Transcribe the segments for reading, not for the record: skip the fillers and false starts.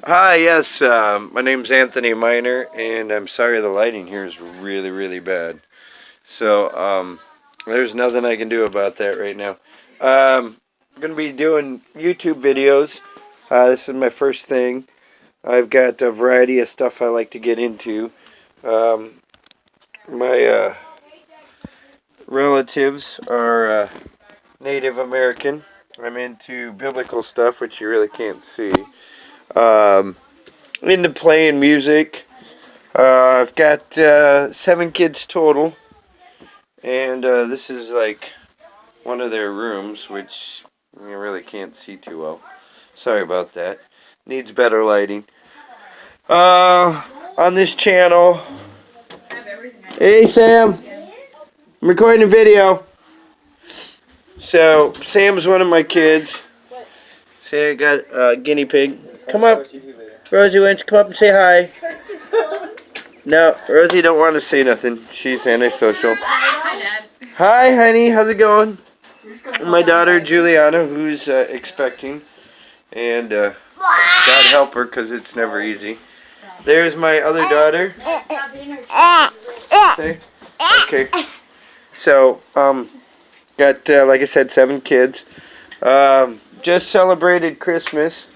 Hi, yes, my name's Anthony Miner, and I'm sorry the lighting here is really, really bad. So, there's nothing I can do about that right now. I'm going to be doing YouTube videos. This is my first thing. I've got a variety of stuff I like to get into. Um, my relatives are Native American. I'm into biblical stuff, which you really can't see. Um, into playing music. I've got 7 kids total, and this is like one of their rooms, which you really can't see too well. Sorry about that. Needs better lighting. On this channel. Hey, Sam. I'm recording a video. So, Sam's one of my kids. Say I got a guinea pig. Come up. Rosie, why don't you come up and say hi? No, Rosie don't want to say nothing. She's antisocial. Hi, honey. How's it going? My daughter, Juliana, who's expecting. And God help her, because it's never easy. There's my other daughter. Okay. Okay. So, got, like I said, 7 kids. Just celebrated Christmas.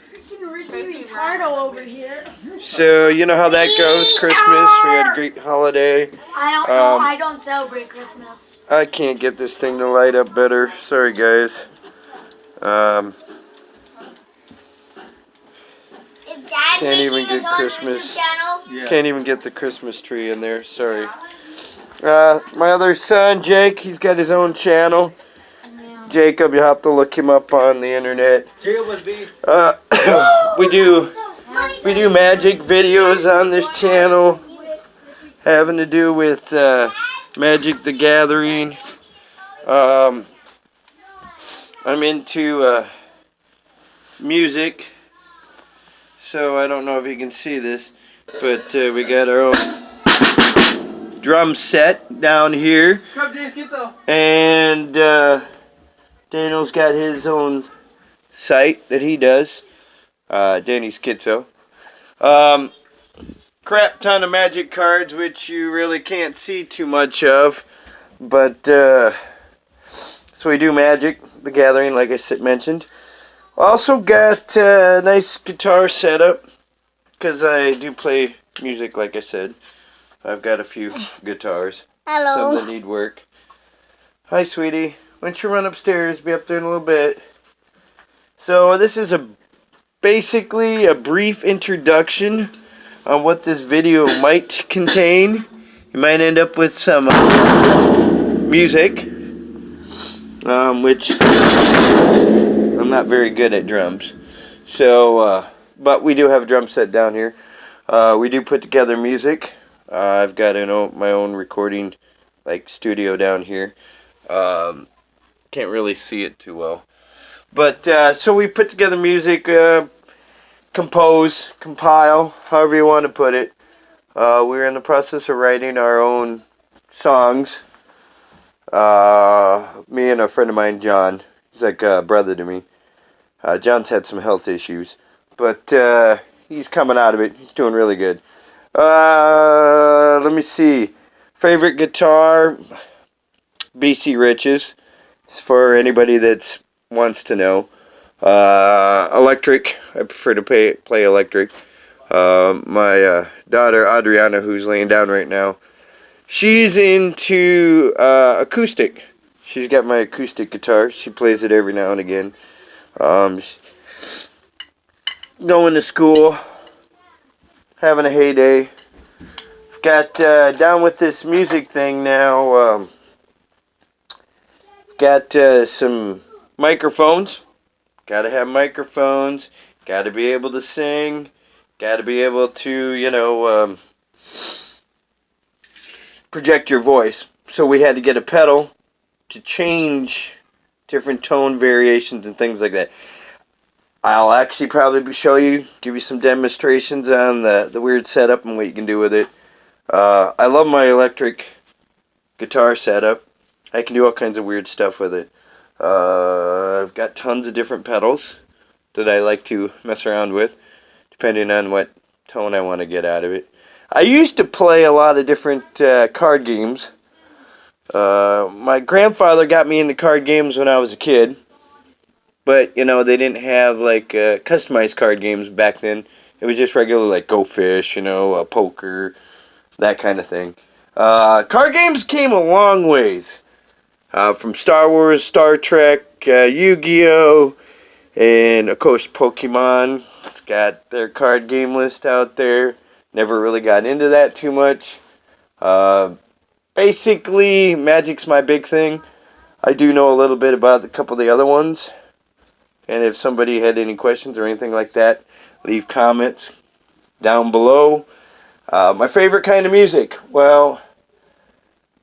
Over here. So, you know how that goes, Christmas. We had a great holiday. I don't know. I don't celebrate Christmas. I can't get this thing to light up better. Sorry, guys. Can't even get Christmas. Can't even get the Christmas tree in there. Sorry. My other son, Jake, he's got his own channel. Jacob, you have to look him up on the internet. we do magic videos on this channel, having to do with Magic the Gathering. I'm into music, so I don't know if you can see this, but we got our own drum set down here, and Daniel's got his own site that he does, Danny Schizo. Crap ton of magic cards, which you really can't see too much of, but so we do Magic the Gathering, like I mentioned. Also got a nice guitar setup, because I do play music, like I said. I've got a few guitars. Hello. Some that need work. Hi, sweetie. Why don't you run upstairs? Be up there in a little bit. So this is basically a brief introduction on what this video might contain. You might end up with some music, which I'm not very good at drums. So, but we do have a drum set down here. We do put together music. I've got my own recording studio down here. Can't really see it too well. But, so we put together music, compile, however you want to put it. We're in the process of writing our own songs. Me and a friend of mine, John. He's like a brother to me. John's had some health issues, but he's coming out of it. He's doing really good. Let me see. Favorite guitar? BC Riches. For anybody that wants to know. Electric. I prefer to play electric. My daughter Adriana, who's laying down right now, she's into acoustic. She's got my acoustic guitar. She plays it every now and again. Going to school, having a heyday. Got down with this music thing now. Got some microphones. Gotta have microphones. Gotta be able to sing. Gotta be able to, project your voice. So we had to get a pedal to change different tone variations and things like that. I'll actually probably give you some demonstrations on the weird setup and what you can do with it. I love my electric guitar setup. I can do all kinds of weird stuff with it. I've got tons of different pedals that I like to mess around with. depending on what tone I want to get out of it. I used to play a lot of different card games. My grandfather got me into card games when I was a kid. But, you know, they didn't have, like, customized card games back then. It was just regular, like, Go Fish, you know, poker, that kind of thing. Card games came a long ways. From Star Wars, Star Trek, Yu-Gi-Oh!, and, of course, Pokemon. It's got their card game list out there. Never really got into that too much. Basically, Magic's my big thing. I do know a little bit about a couple of the other ones. And if somebody had any questions or anything like that, leave comments down below. My favorite kind of music. Well,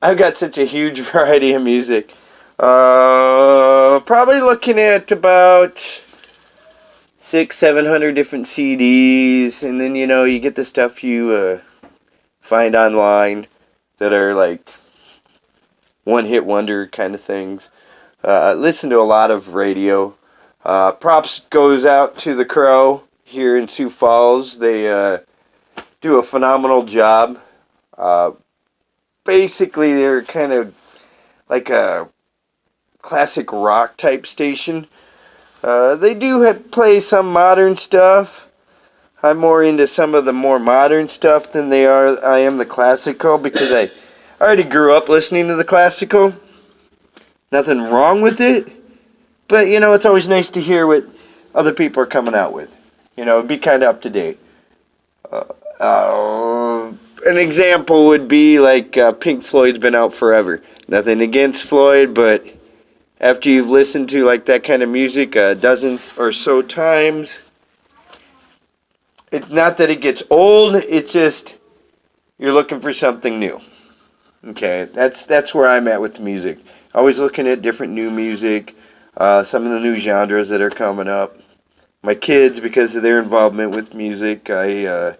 I've got such a huge variety of music. Probably looking at about 600-700 different CDs. And then, you know, you get the stuff you find online that are like one-hit wonder kind of things. Listen to a lot of radio. Props goes out to the Crow here in Sioux Falls. They do a phenomenal job. Basically, they're kind of like a classic rock type station. They do play some modern stuff. I'm more into some of the more modern stuff than I am the classical, because I already grew up listening to the classical. Nothing wrong with it. But, you know, it's always nice to hear what other people are coming out with. You know, be kind of up to date. An example would be like Pink Floyd's been out forever. Nothing against Floyd, but after you've listened to like that kind of music dozens or so times, it's not that it gets old, it's just you're looking for something new. Okay, that's where I'm at with the music. Always looking at different new music. Some of the new genres that are coming up. My kids, because of their involvement with music, I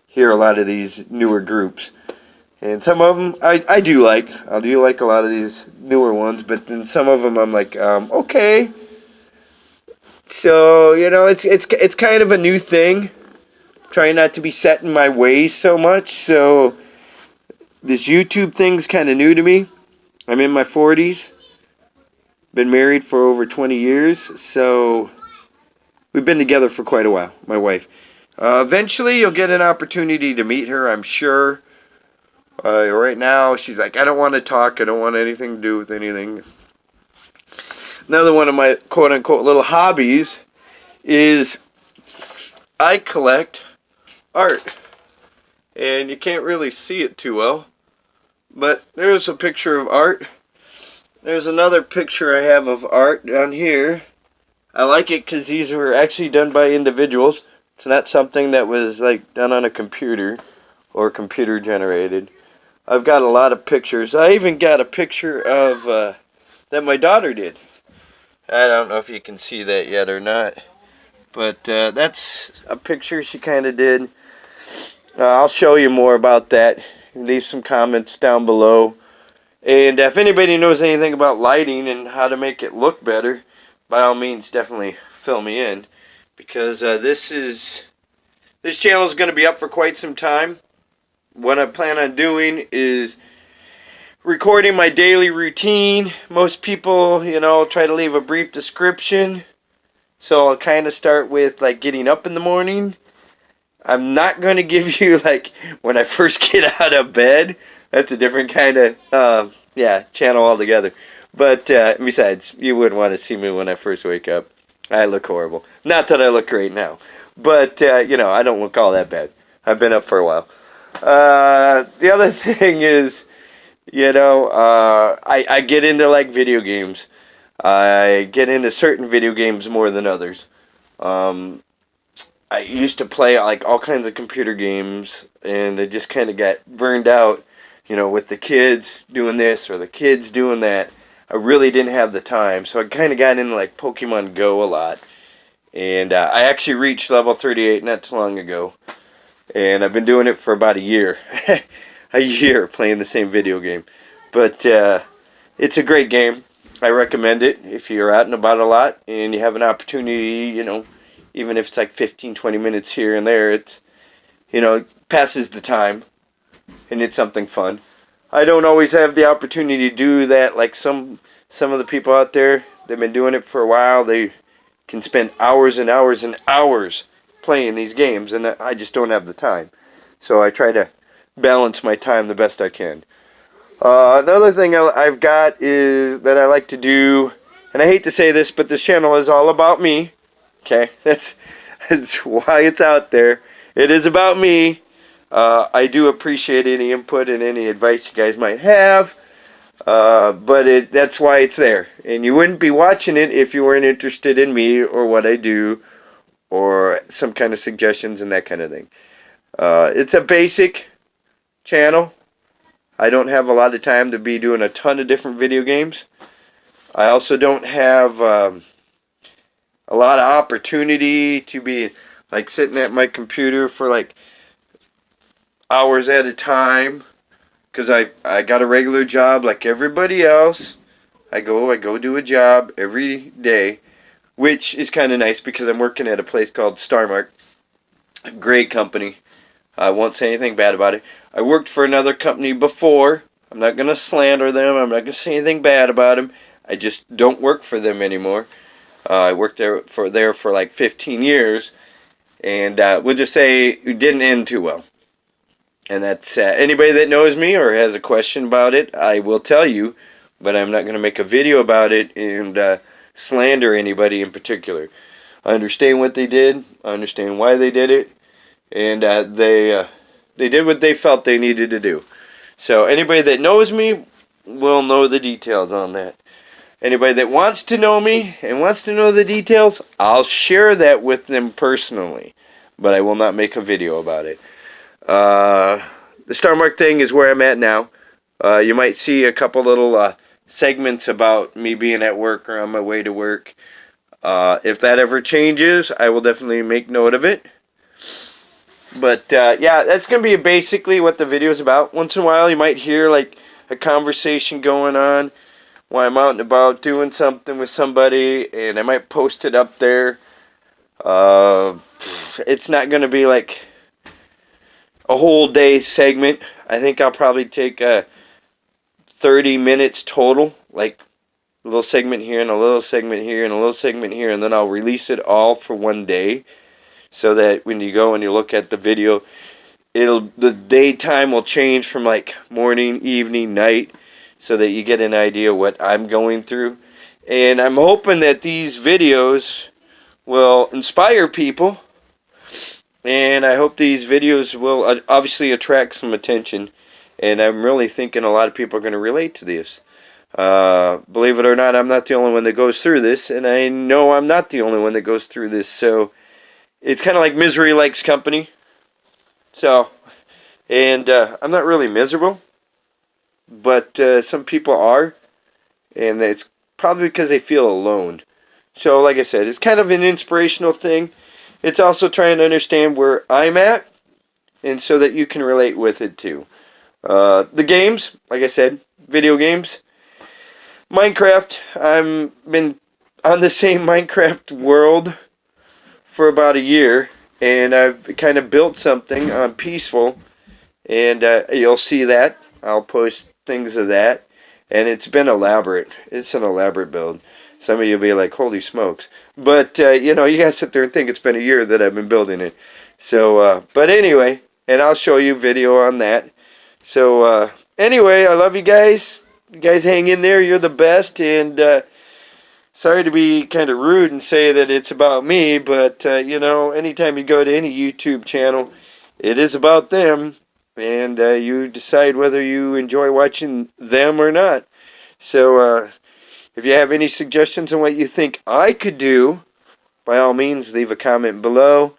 hear a lot of these newer groups. And some of them I do like. I do like a lot of these newer ones, but then some of them I'm like, okay. So, you know, it's kind of a new thing. Trying not to be set in my ways so much. So, this YouTube thing's kind of new to me. I'm in my 40s. Been married for over 20 years, so we've been together for quite a while, my wife. Eventually, you'll get an opportunity to meet her, I'm sure. Right now, she's like, I don't want to talk. I don't want anything to do with anything. Another one of my quote-unquote little hobbies is I collect art. And you can't really see it too well, but there's a picture of art. There's another picture I have of art down here. I like it because these were actually done by individuals. It's not something that was like done on a computer or computer generated. I've got a lot of pictures. I even got a picture of that my daughter did. I don't know if you can see that yet or not, but that's a picture she kind of did. I'll show you more about that. Leave some comments down below. And if anybody knows anything about lighting and how to make it look better, by all means, definitely fill me in. Because this channel is going to be up for quite some time. What I plan on doing is recording my daily routine. Most people, you know, try to leave a brief description. So I'll kind of start with like getting up in the morning. I'm not going to give you like when I first get out of bed. That's a different kind of, channel altogether. But besides, you wouldn't want to see me when I first wake up. I look horrible. Not that I look great now. But, you know, I don't look all that bad. I've been up for a while. The other thing is, you know, I get into like video games. I get into certain video games more than others. I used to play like all kinds of computer games, and I just kind of got burned out. You know, with the kids doing this or the kids doing that, I really didn't have the time. So I kind of got into like Pokemon Go a lot. And I actually reached level 38 not too long ago. And I've been doing it for about a year. A year playing the same video game. But it's a great game. I recommend it if you're out and about a lot and you have an opportunity, you know, even if it's like 15, 20 minutes here and there, it's, passes the time, and it's something fun. I don't always have the opportunity to do that like some of the people out there. They've been doing it for a while. They can spend hours and hours and hours playing these games, and I just don't have the time. So I try to balance my time the best I can. Another thing I've got is that I like to do, and I hate to say this, but this channel is all about me. Okay, that's why it's out there. It is about me. I do appreciate any input and any advice you guys might have, but that's why it's there. And you wouldn't be watching it if you weren't interested in me or what I do or some kind of suggestions and that kind of thing. It's a basic channel. I don't have a lot of time to be doing a ton of different video games. I also don't have a lot of opportunity to be like sitting at my computer for like hours at a time, because I got a regular job like everybody else. I go do a job every day, which is kind of nice because I'm working at a place called Star Mark. A great company. I won't say anything bad about it. I worked for another company before. I'm not going to slander them. I'm not going to say anything bad about them. I just don't work for them anymore. I worked there for like 15 years. And we'll just say it didn't end too well. And that's anybody that knows me or has a question about it, I will tell you. But I'm not going to make a video about it and slander anybody in particular. I understand what they did. I understand why they did it. And they did what they felt they needed to do. So anybody that knows me will know the details on that. Anybody that wants to know me and wants to know the details, I'll share that with them personally. But I will not make a video about it. The Star Mark thing is where I'm at now. You might see a couple little segments about me being at work or on my way to work. If that ever changes, I will definitely make note of it. But yeah, that's going to be basically what the video is about. Once in a while you might hear like a conversation going on while I'm out and about doing something with somebody, and I might post it up there. It's not going to be like a whole day segment. I think I'll probably take 30 minutes total, like a little segment here and a little segment here and a little segment here, and then I'll release it all for one day. So that when you go and you look at the video, the daytime will change from like morning, evening, night, so that you get an idea what I'm going through. And I'm hoping that these videos will inspire people, and I hope these videos will obviously attract some attention. And I'm really thinking a lot of people are going to relate to this. Believe it or not, I'm not the only one that goes through this, and I know I'm not the only one that goes through this. So it's kind of like misery likes company. So, and I'm not really miserable, but some people are, and it's probably because they feel alone. So, like I said, it's kind of an inspirational thing. It's also trying to understand where I'm at, and so that you can relate with it too. The games, like I said, video games. Minecraft, I've been on the same Minecraft world for about a year, and I've kind of built something on Peaceful, and you'll see that. I'll post things of that, and it's been elaborate. It's an elaborate build. Some of you will be like, holy smokes. But, you guys sit there and think it's been a year that I've been building it. So, but anyway, and I'll show you video on that. So, anyway, I love you guys. You guys hang in there. You're the best, and sorry to be kind of rude and say that it's about me, but, anytime you go to any YouTube channel, it is about them, and you decide whether you enjoy watching them or not. So, if you have any suggestions on what you think I could do, by all means, leave a comment below,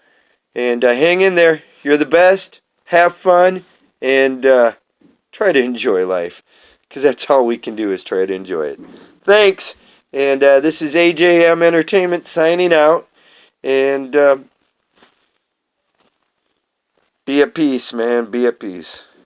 and hang in there. You're the best. Have fun, and try to enjoy life, because that's all we can do is try to enjoy it. Thanks. And this is AJM Entertainment signing out. And be at peace, man. Be at peace.